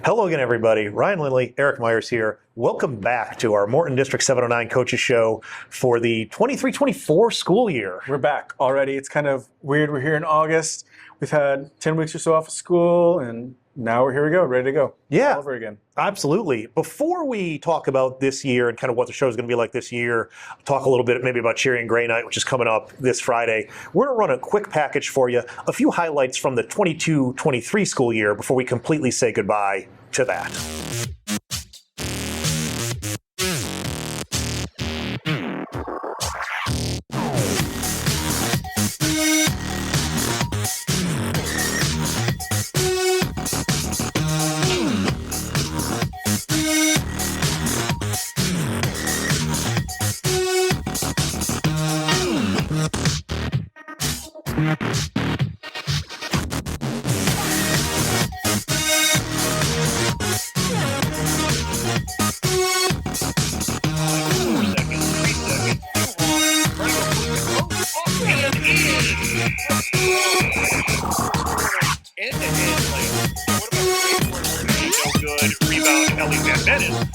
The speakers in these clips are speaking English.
Hello again, everybody. Ryan Lindley, Eric Myers here. Welcome back to our Morton District 709 Coaches Show for the 23-24 school year. We're back already. It's kind of weird. We're here in August. We've had 10 weeks or so off of school, and now here we go, ready to go. Yeah, all over again. Absolutely. Before we talk about this year and kind of what the show is going to be like this year, talk a little bit maybe about Cherry and Gray Night, which is coming up this Friday. We're going to run a quick package for you, a few highlights from the 22-23 school year before we completely say goodbye to that.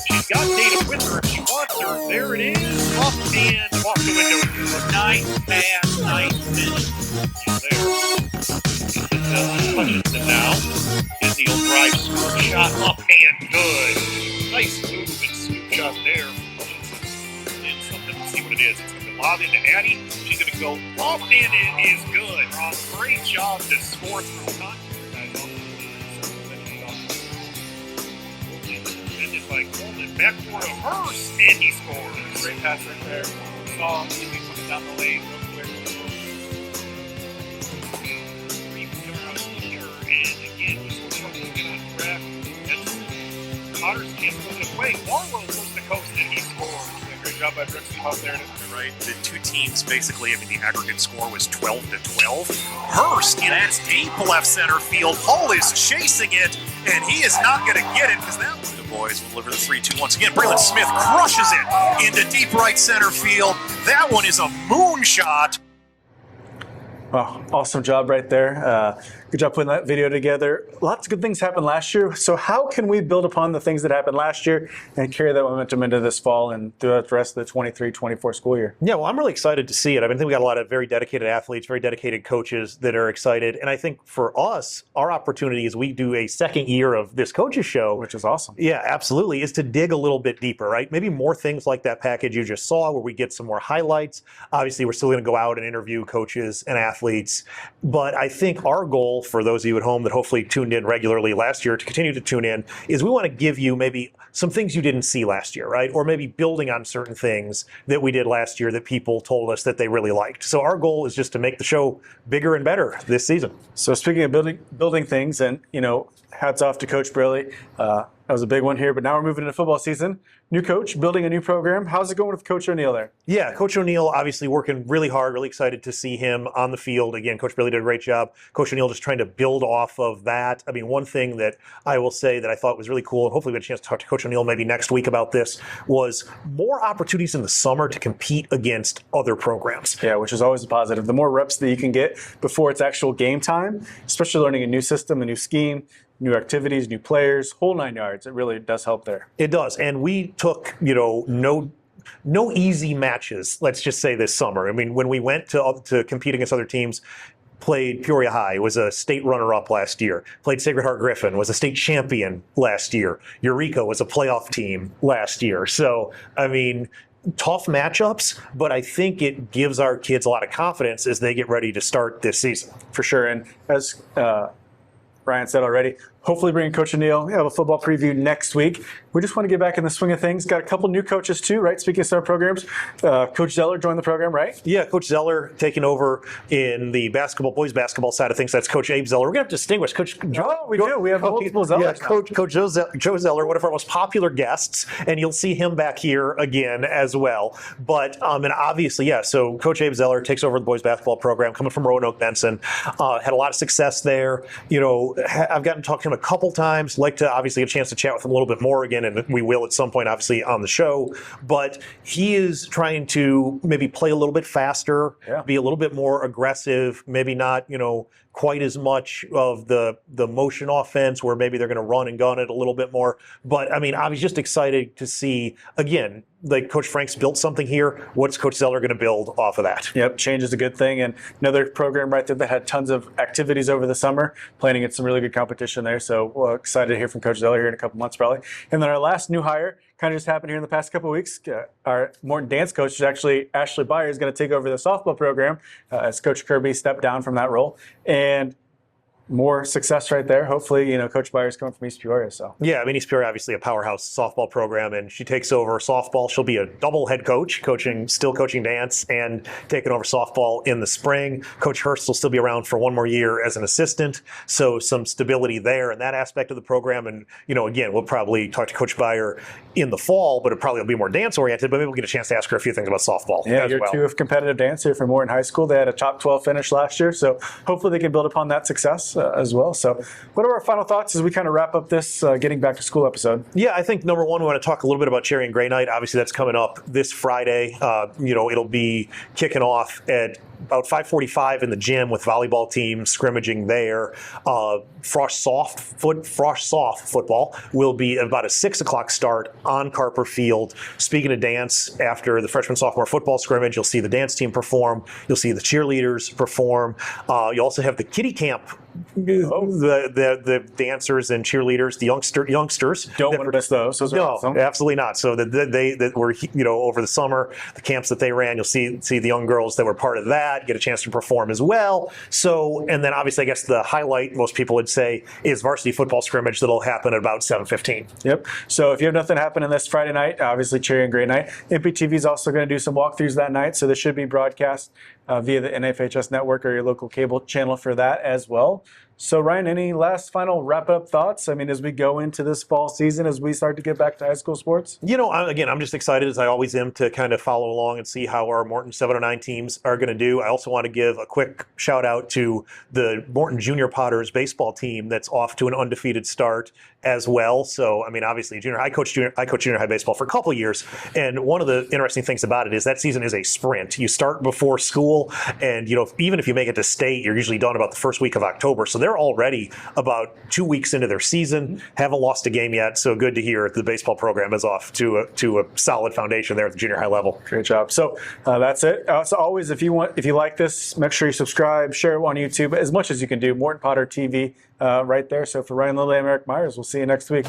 She's got data with her. She wants her. There it is. Up and off the window. Nice pass. Nice finish. She's there. Hutchinson now. Disney will drive scoop shot up and good. Nice move and scoop shot there from Hutchinson. And something, let's see what it is. It's going to lob into Addie. She's going to go up and it is good. Great job to score through contact. By Coleman, backboard of Hurst, and he scores. Great pass right there. Saw him coming down the lane real quick. And again, he's on track. Potter's can't put it away. Warlow goes to coast, and he scores. Great job by Brooks out there. Right, the two teams basically, the aggregate score was 12-12. Hurst, and that's deep left center field. Hull is chasing it, and he is not going to get it because that one. Boys will deliver the 3-2 once again. Braylon Smith crushes it into deep right center field. That one is a moonshot. Wow, awesome job right there. Good job putting that video together. Lots of good things happened last year. So how can we build upon the things that happened last year and carry that momentum into this fall and throughout the rest of the 23-24 school year? Yeah, well, I'm really excited to see it. I think we got a lot of very dedicated athletes, very dedicated coaches that are excited. And I think for us, our opportunity as we do a second year of this coaches show, which is awesome. Yeah, absolutely, is to dig a little bit deeper, right? Maybe more things like that package you just saw where we get some more highlights. Obviously, we're still going to go out and interview coaches and athletes. But I think our goal for those of you at home that hopefully tuned in regularly last year to continue to tune in is we want to give you maybe some things you didn't see last year, right? Or maybe building on certain things that we did last year that people told us that they really liked. So our goal is just to make the show bigger and better this season. So speaking of building things, and hats off to Coach Braley. That was a big one here, but now we're moving into football season. New coach, building a new program. How's it going with Coach O'Neill there? Yeah, Coach O'Neill obviously working really hard, really excited to see him on the field. Again, Coach Braley did a great job. Coach O'Neill just trying to build off of that. One thing that I will say that I thought was really cool, and hopefully we get a chance to talk to Coach O'Neill maybe next week about this, was more opportunities in the summer to compete against other programs. Yeah, which is always a positive. The more reps that you can get before it's actual game time, especially learning a new system, a new scheme, new activities, new players, whole 9 yards. It really does help there. It does. And we took, no easy matches, let's just say this summer. When we went to compete against other teams, played Peoria High, was a state runner-up last year. Played Sacred Heart Griffin, was a state champion last year. Eureka was a playoff team last year. So, tough matchups, but I think it gives our kids a lot of confidence as they get ready to start this season. For sure. And as Ryan said already, hopefully bringing Coach O'Neill. We have a football preview next week. We just want to get back in the swing of things. Got a couple new coaches too, right? Speaking of summer programs, Coach Zeller joined the program, right? Yeah, Coach Zeller taking over in the boys basketball side of things. That's Coach Abe Zeller. We're going to have to distinguish Coach. We do. We have multiple Zellers. Yeah, Coach Joe Zeller, one of our most popular guests, and you'll see him back here again as well. But and obviously, yeah. So Coach Abe Zeller takes over the boys basketball program, coming from Roanoke Benson. Had a lot of success there. I've gotten to talk to him a couple times. Like to obviously get a chance to chat with him a little bit more again, and we will at some point, obviously, on the show. But he is trying to maybe play a little bit faster, be a little bit more aggressive, maybe not, quite as much of the motion offense where maybe they're going to run and gun it a little bit more. But I mean, I was just excited to see, again, like Coach Frank's built something here. What's Coach Zeller going to build off of that? Yep, change is a good thing. And another program right there that had tons of activities over the summer, planning at some really good competition there. So excited to hear from Coach Zeller here in a couple months probably. And then our last new hire kind of just happened here in the past couple of weeks. Our Morton dance coach is actually Ashley Byer, is going to take over the softball program as Coach Kirby stepped down from that role. And more success right there. Hopefully, Coach Byers coming from East Peoria. So yeah, I mean, East Peoria obviously a powerhouse softball program, and she takes over softball. She'll be a double head coach, still coaching dance and taking over softball in the spring. Coach Hurst will still be around for one more year as an assistant, so some stability there in that aspect of the program. And again, we'll probably talk to Coach Byer in the fall, but it probably will be more dance oriented. But maybe we'll get a chance to ask her a few things about softball. Yeah, as year well. 2 of competitive dance here for Morton High School. They had a top 12 finish last year, so hopefully they can build upon that success as well. So what are our final thoughts as we kind of wrap up this getting back to school episode? Yeah, I think number one, we want to talk a little bit about Cherry and Gray Night. Obviously, that's coming up this Friday. It'll be kicking off at about 5:45 in the gym with volleyball team scrimmaging there. Frosh Soft football will be about a 6 o'clock start on Carper Field. Speaking of dance, after the freshman sophomore football scrimmage, you'll see the dance team perform. You'll see the cheerleaders perform. You also have the kiddie camp. The dancers and cheerleaders, the youngsters. Don't want to miss those. Those are No, awesome. absolutely not. So that were over the summer, the camps that they ran, you'll see the young girls that were part of that get a chance to perform as well. So, and then obviously, I guess the highlight most people would say is varsity football scrimmage that'll happen at about 7:15. Yep. So if you have nothing happening this Friday night, obviously Cherry and Gray Night, MPTV is also going to do some walkthroughs that night. So this should be broadcast via the NFHS network or your local cable channel for that as well. So Ryan, any last final wrap-up thoughts? I mean, as we go into this fall season, as we start to get back to high school sports? I'm just excited, as I always am, to kind of follow along and see how our Morton 709 teams are going to do. I also want to give a quick shout out to the Morton Junior Potters baseball team that's off to an undefeated start as well. So, I mean, obviously, I coached junior high baseball for a couple of years, and one of the interesting things about it is that season is a sprint. You start before school, and even if you make it to state, you're usually done about the first week of October. So they're already about 2 weeks into their season, haven't lost a game yet. So good to hear the baseball program is off to a solid foundation there at the junior high level. Great job. So that's it. So always, if you like this, make sure you subscribe, share it on YouTube as much as you can do. Morton Potter TV right there. So for Ryan Lilly, I'm Eric Myers. We'll see you next week.